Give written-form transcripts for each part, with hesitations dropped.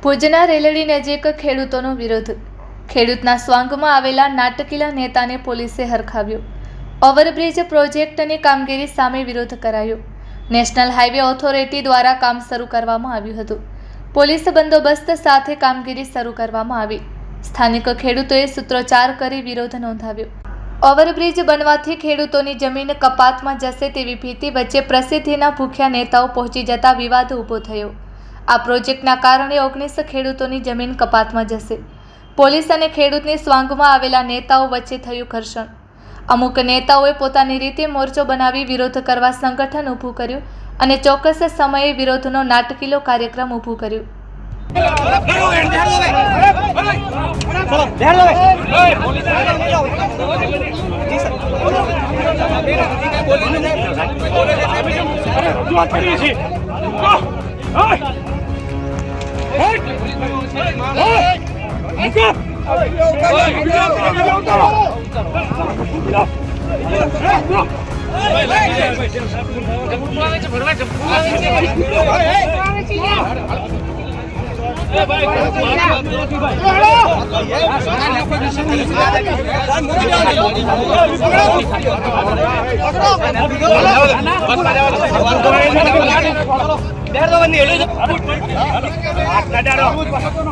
ભુજના રેલડી નજીક ખેડૂતોનો વિરોધ। ખેડૂતના સ્વાંગમાં આવેલા નાટકીલા નેતાને પોલીસે હરખાવ્યો। ઓવરબ્રિજ પ્રોજેક્ટની કામગીરી સામે વિરોધ કરાયો। નેશનલ હાઈવે ઓથોરિટી દ્વારા કામ શરૂ કરવામાં આવ્યું હતું। પોલીસ બંદોબસ્ત સાથે કામગીરી શરૂ કરવામાં આવી। સ્થાનિક ખેડૂતોએ સૂત્રોચ્ચાર કરી વિરોધ નોંધાવ્યો। ઓવરબ્રિજ બનવાથી ખેડૂતોની જમીન કપાતમાં જશે તેવી ભીતિ વચ્ચે પ્રસિદ્ધિના ભૂખ્યા નેતાઓ પહોંચી જતા વિવાદ ઊભો થયો। આ પ્રોજેક્ટના કારણે 19 ખેડૂતોની જમીન કપાતમાં જશે। પોલીસ અને ખેડૂતની સ્વાંગમાં આવેલા નેતાઓ વચ્ચે થયું ઘર્ષણ। અમુક નેતાઓએ પોતાની રીતે મોરચો બનાવી વિરોધ કરવા સંગઠન ઊભું કર્યું અને ચોક્કસ સમયે વિરોધનો નાટકીલો કાર્યક્રમ ઊભું કર્યું।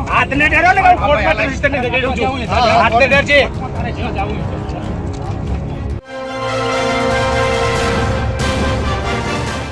હાથ ને ડરો ને